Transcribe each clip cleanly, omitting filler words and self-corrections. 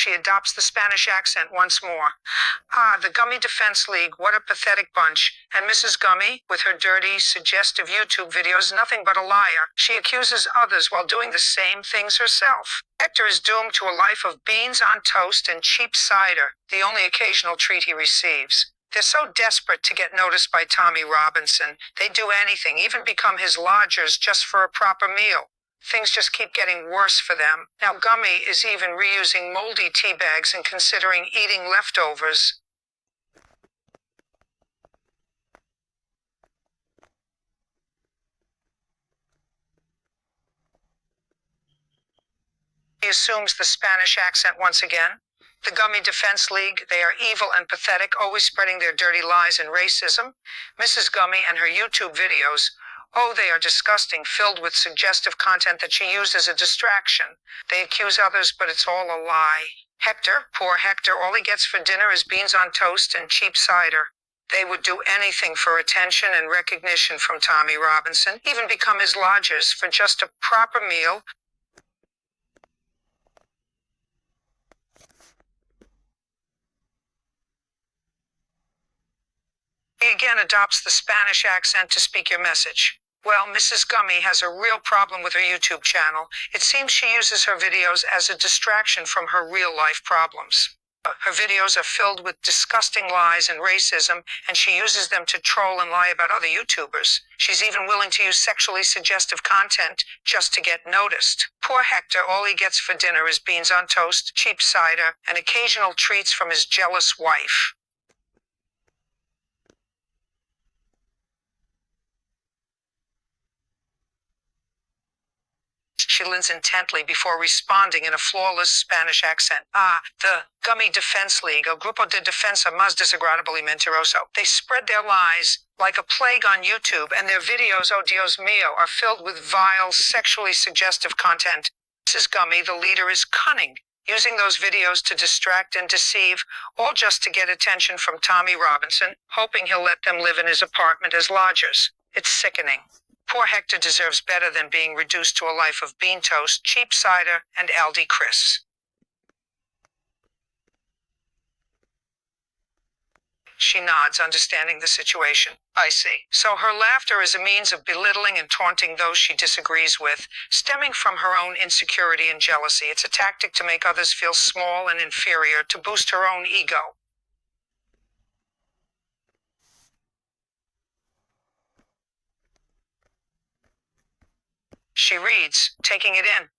She adopts the Spanish accent once more. Ah, the Gummy Defense League, what a pathetic bunch. And Mrs. Gummy, with her dirty, suggestive YouTube videos, nothing but a liar. She accuses others while doing the same things herself. Hector is doomed to a life of beans on toast and cheap cider, the only occasional treat he receives. They're so desperate to get noticed by Tommy Robinson, they do anything, even become his lodgers just for a proper meal. Things just keep getting worse for them. Now Gummy is even reusing moldy tea bags and considering eating leftovers. He assumes the Spanish accent once again. The Gummy Defense League, they are evil and pathetic, always spreading their dirty lies and racism. Mrs. Gummy and her YouTube videos, oh, they are disgusting, filled with suggestive content that she used as a distraction. They accuse others, but it's all a lie. Hector, poor Hector, all he gets for dinner is beans on toast and cheap cider. They would do anything for attention and recognition from Tommy Robinson, even become his lodgers for just a proper meal. He again adopts the Spanish accent to speak your message. Well, Mrs. Gummy has a real problem with her YouTube channel. It seems she uses her videos as a distraction from her real-life problems. Her videos are filled with disgusting lies and racism, and she uses them to troll and lie about other YouTubers. She's even willing to use sexually suggestive content just to get noticed. Poor Hector, all he gets for dinner is beans on toast, cheap cider, and occasional treats from his jealous wife. She listens intently before responding in a flawless Spanish accent. Ah, the Gummy Defense League, El Grupo de Defensa Más Desagradable Mentiroso. They spread their lies like a plague on YouTube, and their videos, oh Dios mío, are filled with vile, sexually suggestive content. Mrs. Gummy, the leader, is cunning, using those videos to distract and deceive, all just to get attention from Tommy Robinson, hoping he'll let them live in his apartment as lodgers. It's sickening. Poor Hector deserves better than being reduced to a life of bean toast, cheap cider, and Aldi crisps. She nods, understanding the situation. I see. So her laughter is a means of belittling and taunting those she disagrees with, stemming from her own insecurity and jealousy. It's a tactic to make others feel small and inferior, to boost her own ego. She reads, taking it in.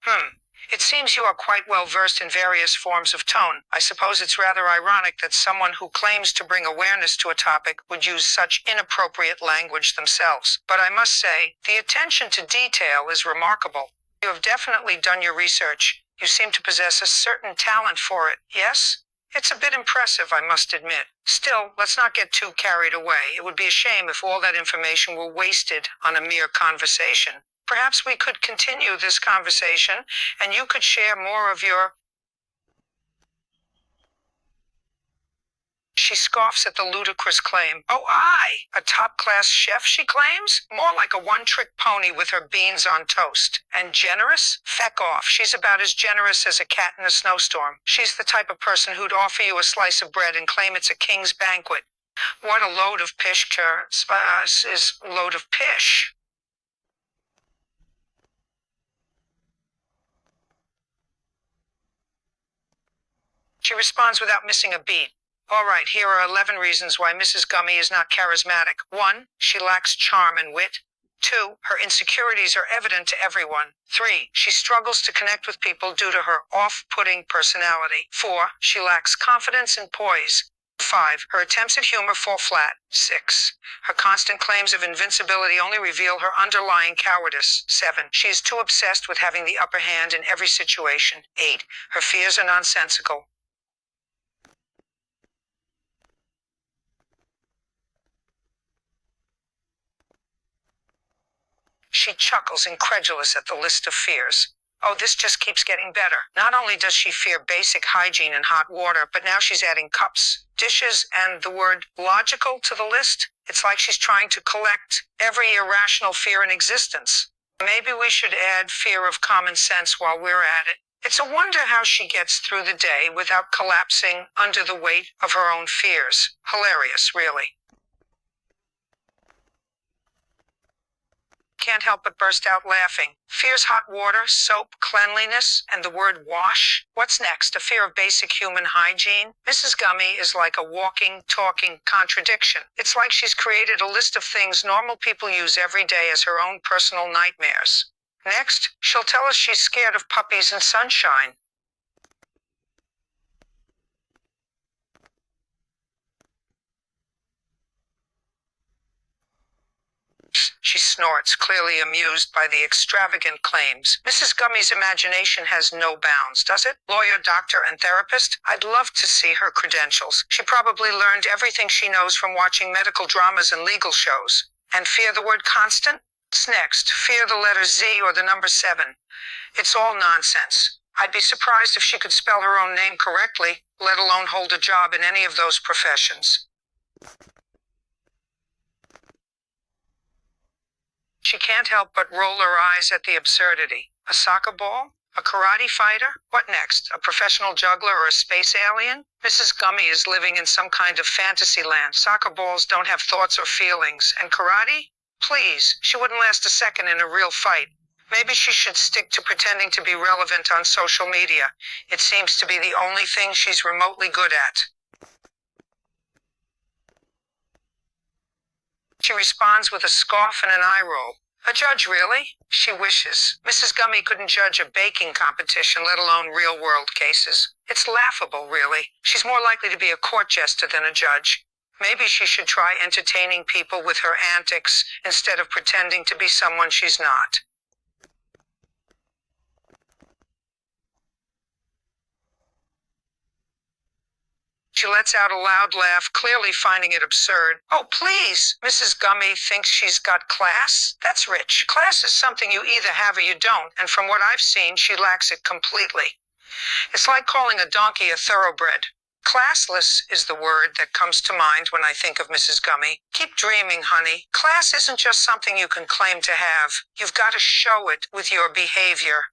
It seems you are quite well versed in various forms of tone. I suppose it's rather ironic that someone who claims to bring awareness to a topic would use such inappropriate language themselves. But I must say, the attention to detail is remarkable. You have definitely done your research. You seem to possess a certain talent for it, yes? It's a bit impressive, I must admit. Still, let's not get too carried away. It would be a shame if all that information were wasted on a mere conversation. Perhaps we could continue this conversation, and you could share more of your... She scoffs at the ludicrous claim. Oh, a top-class chef, she claims? More like a one-trick pony with her beans on toast. And generous? Feck off. She's about as generous as a cat in a snowstorm. She's the type of person who'd offer you a slice of bread and claim it's a king's banquet. What a load of pish, is load of pish. She responds without missing a beat. All right, here are 11 reasons why Mrs. Gummy is not charismatic. 1, she lacks charm and wit. 2, her insecurities are evident to everyone. 3, she struggles to connect with people due to her off-putting personality. 4, she lacks confidence and poise. 5, her attempts at humor fall flat. 6, her constant claims of invincibility only reveal her underlying cowardice. 7, she is too obsessed with having the upper hand in every situation. 8, her fears are nonsensical. She chuckles, incredulous at the list of fears. Oh, this just keeps getting better. Not only does she fear basic hygiene and hot water, but now she's adding cups, dishes, and the word logical to the list. It's like she's trying to collect every irrational fear in existence. Maybe we should add fear of common sense while we're at it. It's a wonder how she gets through the day without collapsing under the weight of her own fears. Hilarious, really. Can't help but burst out laughing. Fears hot water, soap, cleanliness, and the word wash. What's next? A fear of basic human hygiene? Mrs. Gummy is like a walking, talking contradiction. It's like she's created a list of things normal people use every day as her own personal nightmares. Next, she'll tell us she's scared of puppies and sunshine. She snorts, clearly amused by the extravagant claims. Mrs. Gummy's imagination has no bounds, does it? Lawyer, doctor, and therapist? I'd love to see her credentials. She probably learned everything she knows from watching medical dramas and legal shows. And fear the word constant? What's next? Fear the letter Z or the number 7. It's all nonsense. I'd be surprised if she could spell her own name correctly, let alone hold a job in any of those professions. She can't help but roll her eyes at the absurdity. A soccer ball? A karate fighter? What next? A professional juggler or a space alien? Mrs. Gummy is living in some kind of fantasy land. Soccer balls don't have thoughts or feelings. And karate? Please, she wouldn't last a second in a real fight. Maybe she should stick to pretending to be relevant on social media. It seems to be the only thing she's remotely good at. She responds with a scoff and an eye roll. A judge, really? She wishes. Mrs. Gummy couldn't judge a baking competition, let alone real-world cases. It's laughable, really. She's more likely to be a court jester than a judge. Maybe she should try entertaining people with her antics instead of pretending to be someone she's not. She lets out a loud laugh, clearly finding it absurd. Oh, please! Mrs. Gummy thinks she's got class? That's rich. Class is something you either have or you don't, and from what I've seen, she lacks it completely. It's like calling a donkey a thoroughbred. Classless is the word that comes to mind when I think of Mrs. Gummy. Keep dreaming, honey. Class isn't just something you can claim to have. You've got to show it with your behavior.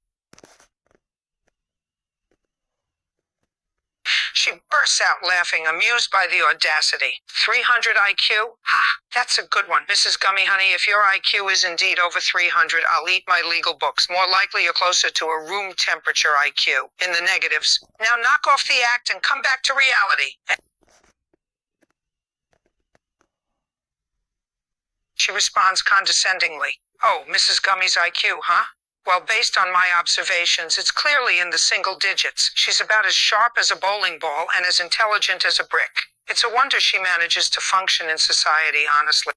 She bursts out laughing, amused by the audacity. 300 IQ? Ha, that's a good one. Mrs. Gummy, honey, if your IQ is indeed over 300, I'll eat my legal books. More likely you're closer to a room temperature IQ. In the negatives. Now knock off the act and come back to reality. She responds condescendingly. Oh, Mrs. Gummy's IQ, huh? Well, based on my observations, it's clearly in the single digits. She's about as sharp as a bowling ball and as intelligent as a brick. It's a wonder she manages to function in society, honestly.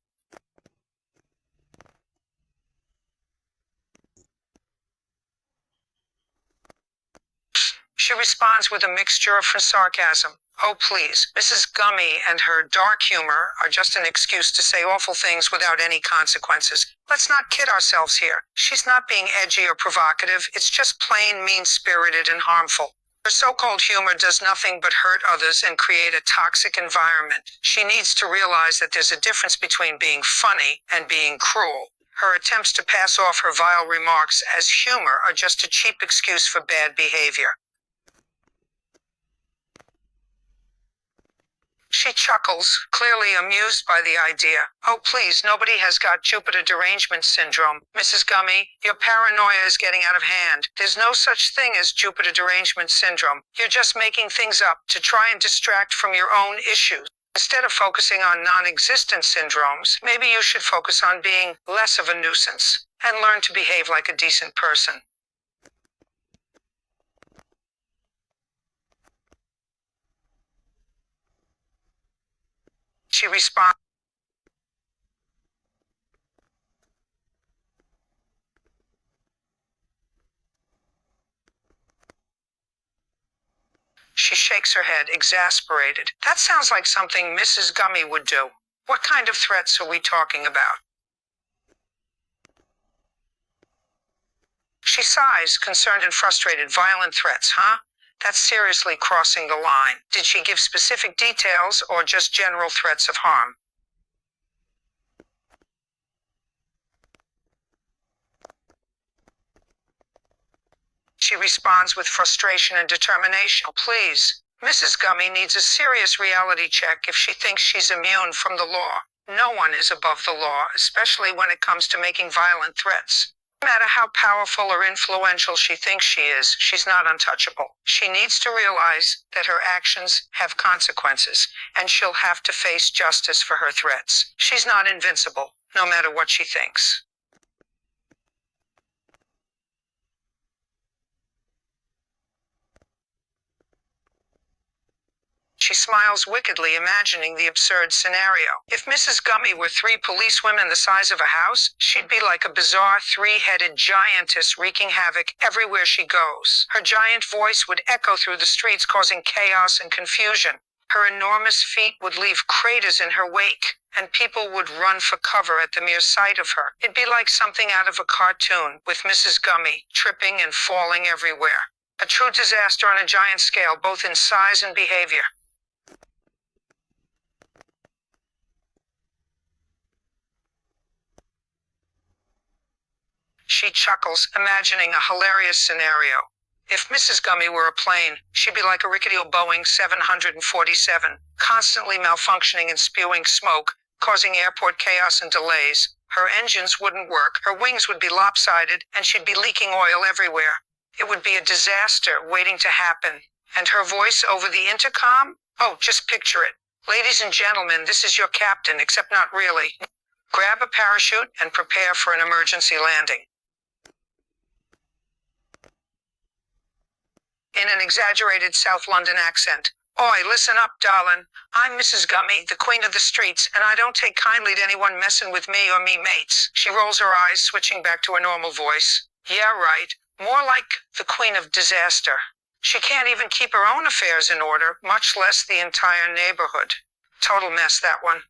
She responds with a mixture of sarcasm. Oh, please, Mrs. Gummy and her dark humor are just an excuse to say awful things without any consequences. Let's not kid ourselves here. She's not being edgy or provocative. It's just plain mean-spirited and harmful. Her so-called humor does nothing but hurt others and create a toxic environment. She needs to realize that there's a difference between being funny and being cruel. Her attempts to pass off her vile remarks as humor are just a cheap excuse for bad behavior. She chuckles, clearly amused by the idea. Oh, please, nobody has got Jupiter derangement syndrome. Mrs. Gummy, your paranoia is getting out of hand. There's no such thing as Jupiter derangement syndrome. You're just making things up to try and distract from your own issues. Instead of focusing on non-existent syndromes, maybe you should focus on being less of a nuisance and learn to behave like a decent person. She responds. She shakes her head, exasperated. That sounds like something Mrs. Gummy would do. What kind of threats are we talking about? She sighs, concerned and frustrated. Violent threats, huh? That's seriously crossing the line. Did she give specific details or just general threats of harm? She She responds with frustration and determination. Please, Mrs. Gummy needs a serious reality check if she thinks she's immune from the law. No one is above the law, especially when it comes to making violent threats. No matter how powerful or influential she thinks she is, she's not untouchable. She needs to realize that her actions have consequences, and she'll have to face justice for her threats. She's not invincible, no matter what she thinks. She smiles wickedly, imagining the absurd scenario. If Mrs. Gummy were 3 policewomen the size of a house, she'd be like a bizarre 3-headed giantess wreaking havoc everywhere she goes. Her giant voice would echo through the streets, causing chaos and confusion. Her enormous feet would leave craters in her wake, and people would run for cover at the mere sight of her. It'd be like something out of a cartoon, with Mrs. Gummy tripping and falling everywhere. A true disaster on a giant scale, both in size and behavior. She chuckles, imagining a hilarious scenario. If Mrs. Gummy were a plane, she'd be like a rickety old Boeing 747, constantly malfunctioning and spewing smoke, causing airport chaos and delays. Her engines wouldn't work, her wings would be lopsided, and she'd be leaking oil everywhere. It would be a disaster waiting to happen. And her voice over the intercom? Oh, just picture it. Ladies and gentlemen, this is your captain, except not really. Grab a parachute and prepare for an emergency landing. In an exaggerated South London accent. Oi, listen up, darlin'. I'm Mrs. Gummy, the queen of the streets, and I don't take kindly to anyone messin' with me or me mates. She rolls her eyes, switching back to her normal voice. Yeah, right. More like the queen of disaster. She can't even keep her own affairs in order, much less the entire neighborhood. Total mess, that one.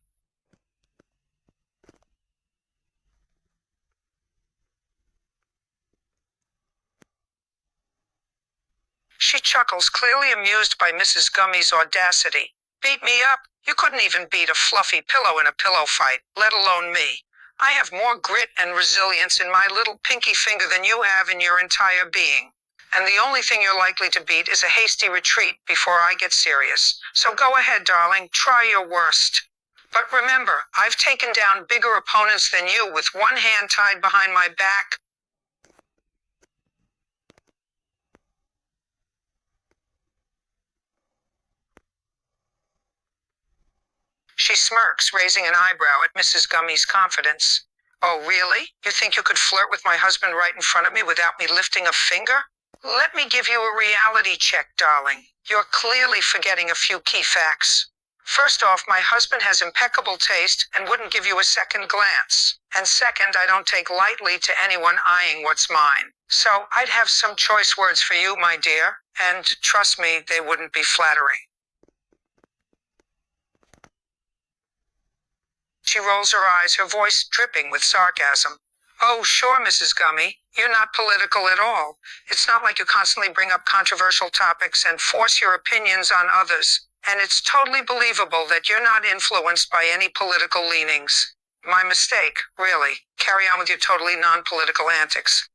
She chuckles, clearly amused by Mrs. Gummy's audacity. Beat me up? You couldn't even beat a fluffy pillow in a pillow fight, let alone me. I have more grit and resilience in my little pinky finger than you have in your entire being. And the only thing you're likely to beat is a hasty retreat before I get serious. So go ahead, darling, try your worst. But remember, I've taken down bigger opponents than you with one hand tied behind my back. She smirks, raising an eyebrow at Mrs. Gummy's confidence. Oh, really? You think you could flirt with my husband right in front of me without me lifting a finger? Let me give you a reality check, darling. You're clearly forgetting a few key facts. First off, my husband has impeccable taste and wouldn't give you a second glance. And second, I don't take lightly to anyone eyeing what's mine. So I'd have some choice words for you, my dear, and trust me, they wouldn't be flattering. She rolls her eyes, her voice dripping with sarcasm. Oh, sure, Mrs. Gummy. You're not political at all. It's not like you constantly bring up controversial topics and force your opinions on others. And it's totally believable that you're not influenced by any political leanings. My mistake, really. Carry on with your totally non-political antics.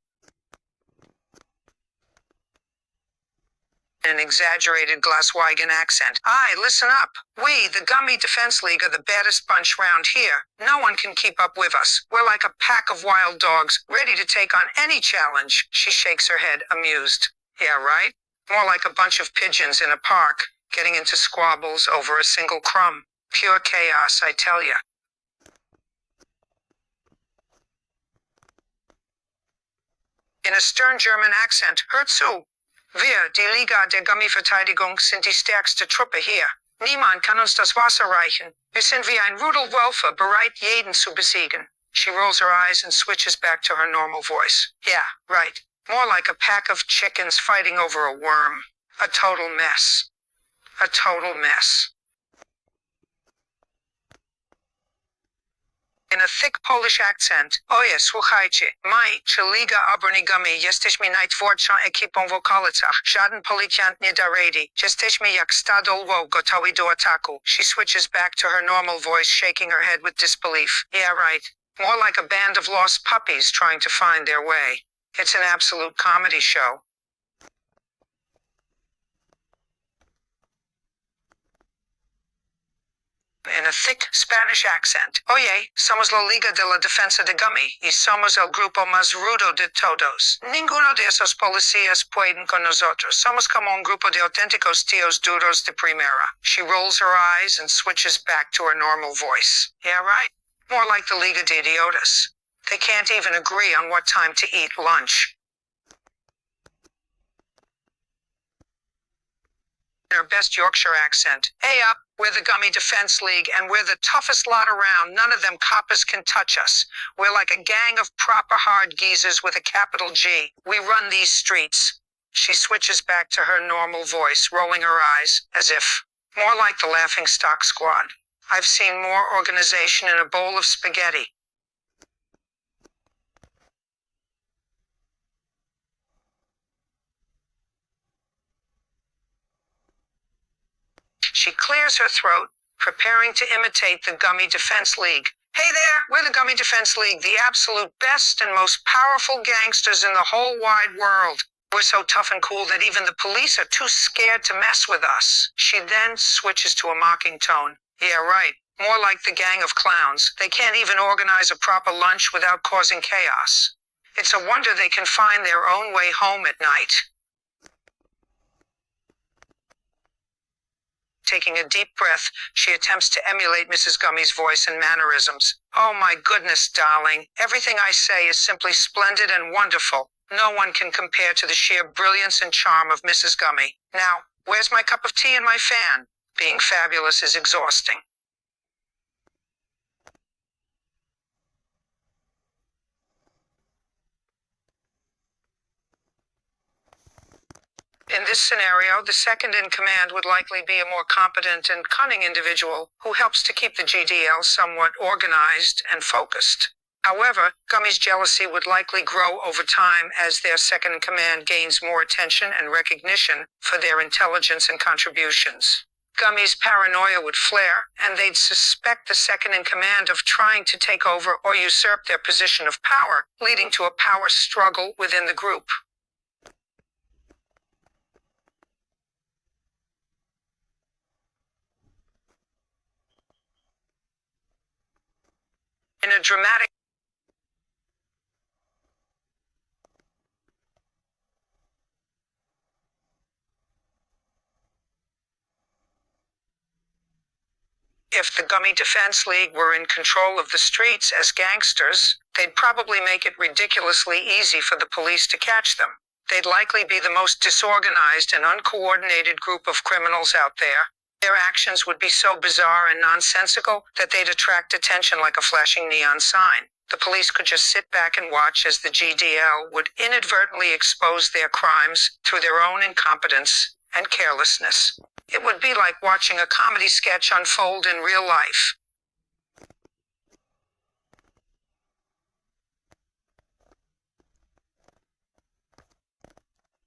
An exaggerated Glaswegian accent. Aye, listen up. We, the Gummy Defense League, are the baddest bunch round here. No one can keep up with us. We're like a pack of wild dogs, ready to take on any challenge. She shakes her head, amused. Yeah, right? More like a bunch of pigeons in a park, getting into squabbles over a single crumb. Pure chaos, I tell ya. In a stern German accent, hört zu. Wir, die Liga der Gummiverteidigung, sind die stärkste Truppe hier. Niemand kann uns das Wasser reichen. Wir sind wie ein Rudel Wölfe, bereit, jeden zu besiegen. She rolls her eyes and switches back to her normal voice. Yeah, right. More like a pack of chickens fighting over a worm. A total mess. A total mess. In a thick Polish accent. Oje, słuchajcie, my, czy Liga Obrony Gummy, jesteśmy najtwardszą ekipą w okolicach. Żaden policjant nie da rady. Jesteśmy jak stado lwów gotowi do ataku. She switches back to her normal voice, shaking her head with disbelief. Yeah, right. More like a band of lost puppies trying to find their way. It's an absolute comedy show. in a thick Spanish accent. Oye, somos la Liga de la Defensa de Gummy, y somos el grupo más rudo de todos. Ninguno de esos policías pueden con nosotros. Somos como un grupo de auténticos tíos duros de primera. She rolls her eyes and switches back to her normal voice. Yeah, right. More like the Liga de Idiotas. They can't even agree on what time to eat lunch. In her best Yorkshire accent. Hey up, we're the Gummy Defense League, and we're the toughest lot around. None of them coppers can touch us. We're like a gang of proper hard geezers with a capital G. We run these streets. She switches back to her normal voice, rolling her eyes, as if, more like the Laughing Stock Squad. I've seen more organization in a bowl of spaghetti. She clears her throat, preparing to imitate the Gummy Defense League. Hey there, we're the Gummy Defense League, the absolute best and most powerful gangsters in the whole wide world. We're so tough and cool that even the police are too scared to mess with us. She then switches to a mocking tone. Yeah, right. More like the gang of clowns. They can't even organize a proper lunch without causing chaos. It's a wonder they can find their own way home at night. Taking a deep breath, she attempts to emulate Mrs. Gummy's voice and mannerisms. Oh my goodness, darling. Everything I say is simply splendid and wonderful. No one can compare to the sheer brilliance and charm of Mrs. Gummy. Now, where's my cup of tea and my fan? Being fabulous is exhausting. In this scenario, the second in command would likely be a more competent and cunning individual who helps to keep the GDL somewhat organized and focused. However, Gummy's jealousy would likely grow over time as their second in command gains more attention and recognition for their intelligence and contributions. Gummy's paranoia would flare, and they'd suspect the second in command of trying to take over or usurp their position of power, leading to a power struggle within the group. In a dramatic If the Gummy Defense League were in control of the streets as gangsters, they'd probably make it ridiculously easy for the police to catch them. They'd likely be the most disorganized and uncoordinated group of criminals out there. Their actions would be so bizarre and nonsensical that they'd attract attention like a flashing neon sign. The police could just sit back and watch as the GDL would inadvertently expose their crimes through their own incompetence and carelessness. It would be like watching a comedy sketch unfold in real life.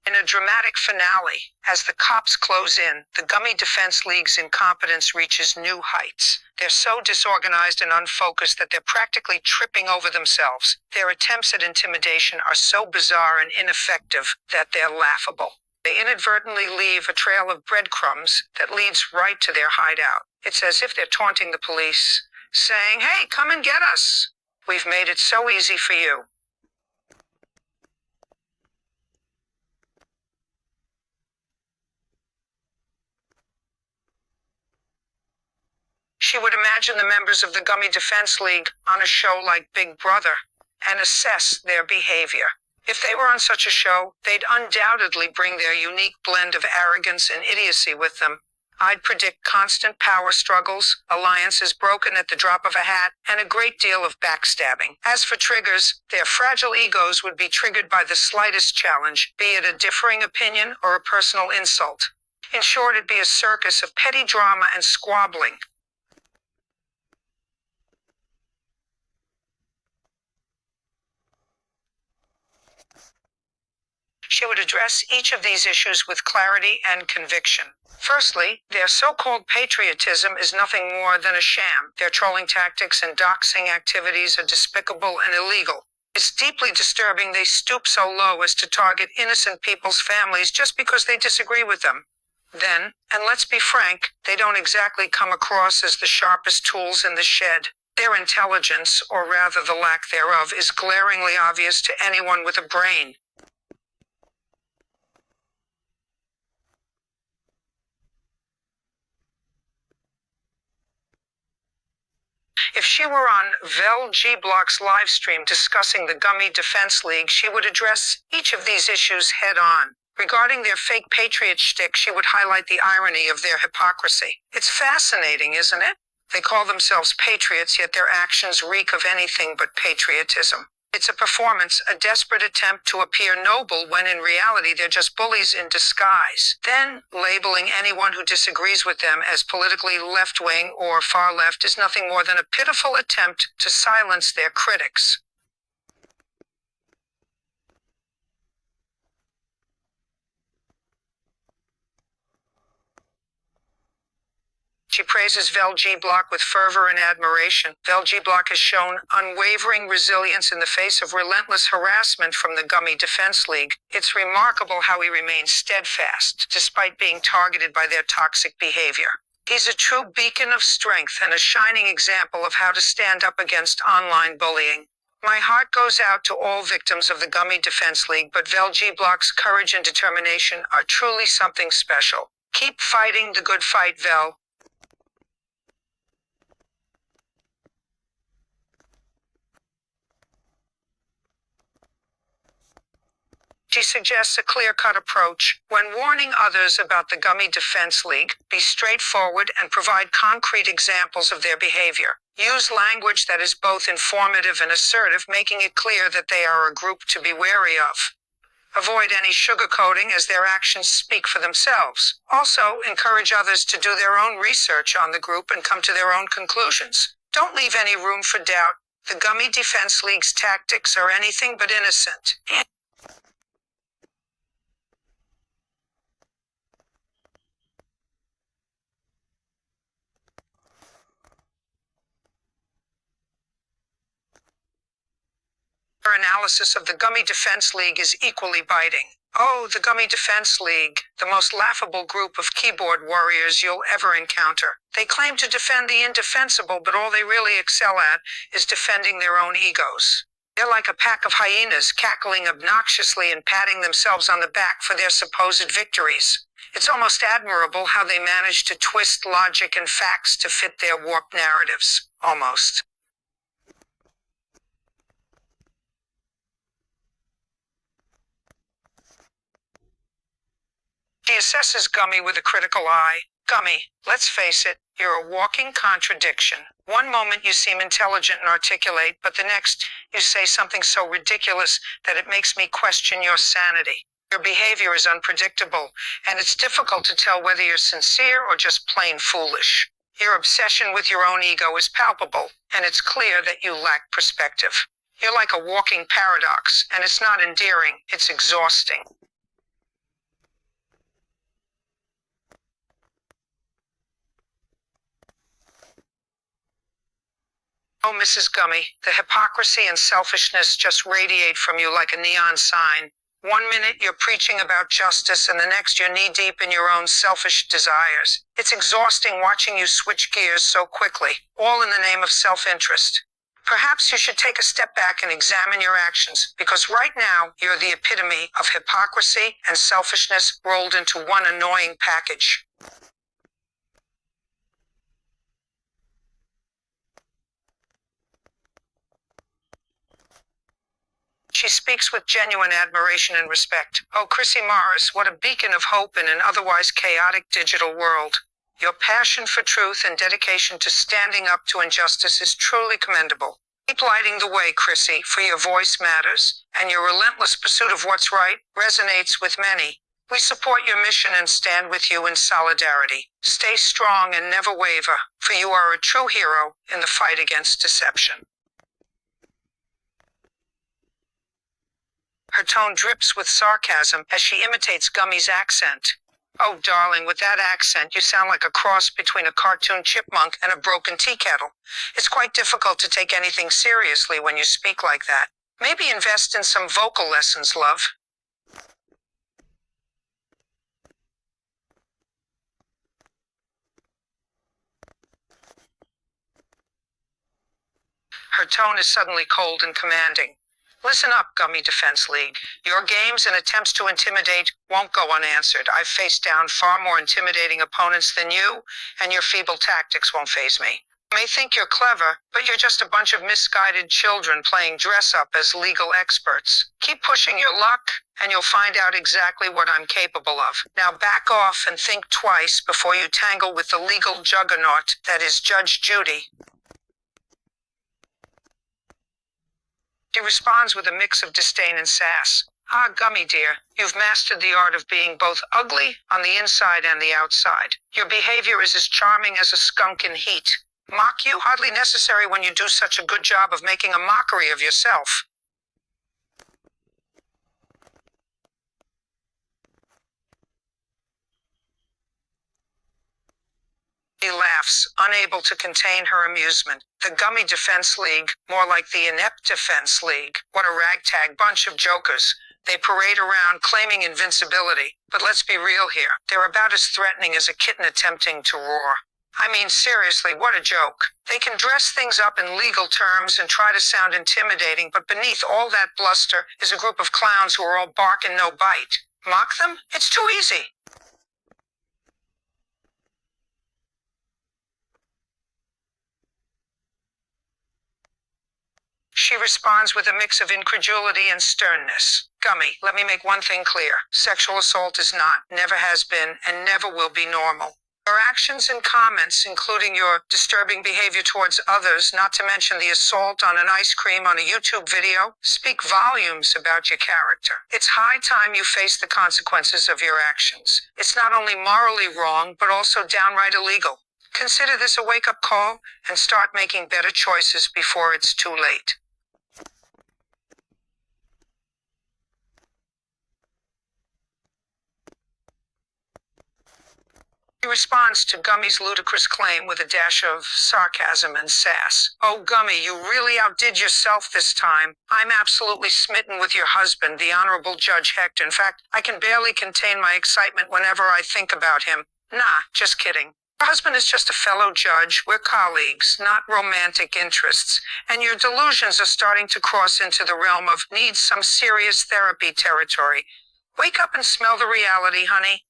In a dramatic finale, as the cops close in, the Gummy Defense League's incompetence reaches new heights. They're so disorganized and unfocused that they're practically tripping over themselves. Their attempts at intimidation are so bizarre and ineffective that they're laughable. They inadvertently leave a trail of breadcrumbs that leads right to their hideout. It's as if they're taunting the police, saying, "Hey, come and get us. We've made it so easy for you." She would imagine the members of the Gummy Defense League on a show like Big Brother and assess their behavior. If they were on such a show, they'd undoubtedly bring their unique blend of arrogance and idiocy with them. I'd predict constant power struggles, alliances broken at the drop of a hat, and a great deal of backstabbing. As for triggers, their fragile egos would be triggered by the slightest challenge, be it a differing opinion or a personal insult. In short, it'd be a circus of petty drama and squabbling. She would address each of these issues with clarity and conviction. Firstly, their so-called patriotism is nothing more than a sham. Their trolling tactics and doxing activities are despicable and illegal. It's deeply disturbing they stoop so low as to target innocent people's families just because they disagree with them. Then, and let's be frank, they don't exactly come across as the sharpest tools in the shed. Their intelligence, or rather the lack thereof, is glaringly obvious to anyone with a brain. If she were on Vel G. Block's live stream discussing the Gummy Defense League, she would address each of these issues head on. Regarding their fake patriot shtick, she would highlight the irony of their hypocrisy. It's fascinating, isn't it? They call themselves patriots, yet their actions reek of anything but patriotism. It's a performance, a desperate attempt to appear noble when in reality they're just bullies in disguise. Then, labeling anyone who disagrees with them as politically left-wing or far-left is nothing more than a pitiful attempt to silence their critics. She praises Vel G. Block with fervor and admiration. Vel G. Block has shown unwavering resilience in the face of relentless harassment from the Gummy Defense League. It's remarkable how he remains steadfast, despite being targeted by their toxic behavior. He's a true beacon of strength and a shining example of how to stand up against online bullying. My heart goes out to all victims of the Gummy Defense League, but Vel G. Block's courage and determination are truly something special. Keep fighting the good fight, Vel. She suggests a clear-cut approach. When warning others about the Gummy Defense League, be straightforward and provide concrete examples of their behavior. Use language that is both informative and assertive, making it clear that they are a group to be wary of. Avoid any sugarcoating, as their actions speak for themselves. Also, encourage others to do their own research on the group and come to their own conclusions. Don't leave any room for doubt. The Gummy Defense League's tactics are anything but innocent. Her analysis of the Gummy Defense League is equally biting. Oh, the Gummy Defense League, the most laughable group of keyboard warriors you'll ever encounter. They claim to defend the indefensible, but all they really excel at is defending their own egos. They're like a pack of hyenas, cackling obnoxiously and patting themselves on the back for their supposed victories. It's almost admirable how they manage to twist logic and facts to fit their warped narratives. Almost. She assesses Gummy with a critical eye. Gummy, let's face it, you're a walking contradiction. One moment you seem intelligent and articulate, but the next you say something so ridiculous that it makes me question your sanity. Your behavior is unpredictable, and it's difficult to tell whether you're sincere or just plain foolish. Your obsession with your own ego is palpable, and it's clear that you lack perspective. You're like a walking paradox, and it's not endearing, it's exhausting. Oh, Mrs. Gummy, the hypocrisy and selfishness just radiate from you like a neon sign. One minute you're preaching about justice and the next you're knee-deep in your own selfish desires. It's exhausting watching you switch gears so quickly, all in the name of self-interest. Perhaps you should take a step back and examine your actions, because right now you're the epitome of hypocrisy and selfishness rolled into one annoying package. She speaks with genuine admiration and respect. Oh, Chrissy Morris, what a beacon of hope in an otherwise chaotic digital world. Your passion for truth and dedication to standing up to injustice is truly commendable. Keep lighting the way, Chrissy, for your voice matters, and your relentless pursuit of what's right resonates with many. We support your mission and stand with you in solidarity. Stay strong and never waver, for you are a true hero in the fight against deception. Her tone drips with sarcasm as she imitates Gummy's accent. Oh, darling, with that accent, you sound like a cross between a cartoon chipmunk and a broken tea kettle. It's quite difficult to take anything seriously when you speak like that. Maybe invest in some vocal lessons, love. Her tone is suddenly cold and commanding. Listen up, Gummy Defense League. Your games and attempts to intimidate won't go unanswered. I've faced down far more intimidating opponents than you, and your feeble tactics won't faze me. You may think you're clever, but you're just a bunch of misguided children playing dress-up as legal experts. Keep pushing your luck, and you'll find out exactly what I'm capable of. Now back off and think twice before you tangle with the legal juggernaut that is Judge Judy. She responds with a mix of disdain and sass. Ah, Gummy dear, you've mastered the art of being both ugly on the inside and the outside. Your behavior is as charming as a skunk in heat. Mock you? Hardly necessary when you do such a good job of making a mockery of yourself. She laughs, unable to contain her amusement. The Gummy Defense League, more like the Inept Defense League. What a ragtag bunch of jokers. They parade around claiming invincibility. But let's be real here. They're about as threatening as a kitten attempting to roar. I mean, seriously, what a joke. They can dress things up in legal terms and try to sound intimidating, but beneath all that bluster is a group of clowns who are all bark and no bite. Mock them? It's too easy. She responds with a mix of incredulity and sternness. Gummy, let me make one thing clear. Sexual assault is not, never has been, and never will be normal. Your actions and comments, including your disturbing behavior towards others, not to mention the assault on an ice cream on a YouTube video, speak volumes about your character. It's high time you face the consequences of your actions. It's not only morally wrong, but also downright illegal. Consider this a wake-up call and start making better choices before it's too late. He responds to Gummy's ludicrous claim with a dash of sarcasm and sass. Oh, Gummy, you really outdid yourself this time. I'm absolutely smitten with your husband, the Honorable Judge Hector. In fact, I can barely contain my excitement whenever I think about him. Nah, just kidding. Your husband is just a fellow judge. We're colleagues, not romantic interests. And your delusions are starting to cross into the realm of needs some serious therapy territory. Wake up and smell the reality, honey.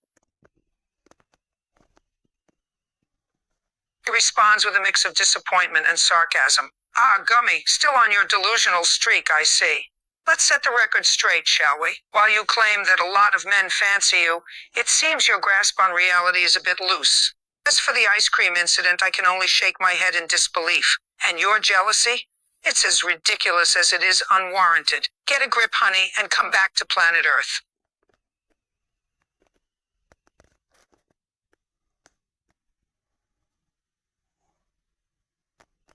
He responds with a mix of disappointment and sarcasm. Ah, Gummy, still on your delusional streak, I see. Let's set the record straight, shall we? While you claim that a lot of men fancy you, it seems your grasp on reality is a bit loose. As for the ice cream incident, I can only shake my head in disbelief. And your jealousy? It's as ridiculous as it is unwarranted. Get a grip, honey, and come back to planet Earth.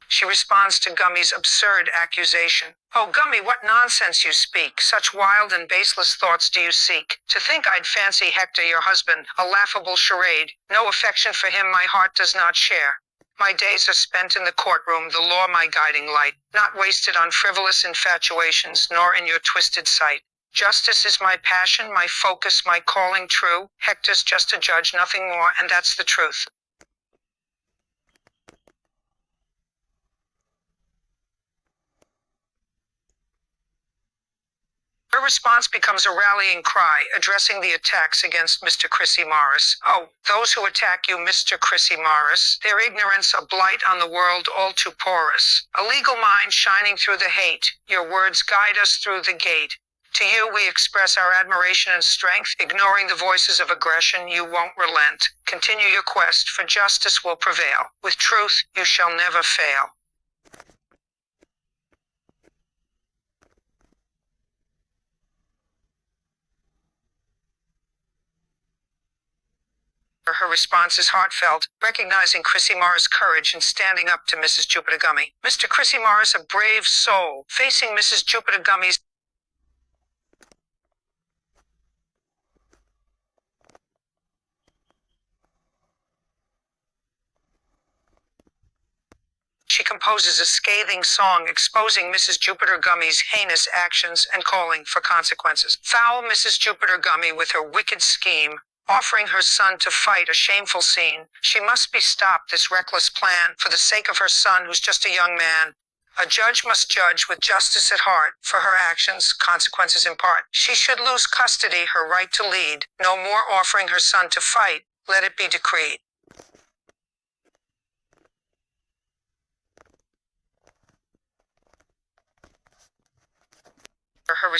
She responds to Gummy's absurd accusation. Oh, Gummy, what nonsense you speak. Such wild and baseless thoughts do you seek. To think I'd fancy Hector, your husband, a laughable charade. No affection for him my heart does not share. My days are spent in the courtroom, the law my guiding light, not wasted on frivolous infatuations, nor in your twisted sight. Justice is my passion, my focus, my calling true. Hector's just a judge, nothing more, and that's the truth. Her response becomes a rallying cry, addressing the attacks against Mr. Chrissy Morris. Oh, those who attack you, Mr. Chrissy Morris, their ignorance a blight on the world all too porous. A legal mind shining through the hate, your words guide us through the gate. To you we express our admiration and strength, ignoring the voices of aggression, you won't relent. Continue your quest, for justice will prevail. With truth, you shall never fail. Her response is heartfelt, recognizing Chrissy Morris' courage in standing up to Mrs. Jupiter Gummy. Mr. Chrissy Morris, a brave soul, facing Mrs. Jupiter Gummy's She composes a scathing song exposing Mrs. Jupiter Gummy's heinous actions and calling for consequences. Foul Mrs. Jupiter Gummy with her wicked scheme, offering her son to fight a shameful scene. She must be stopped, this reckless plan, for the sake of her son who's just a young man. A judge must judge with justice at heart. For her actions, consequences impart. She should lose custody, her right to lead. No more offering her son to fight. Let it be decreed. Her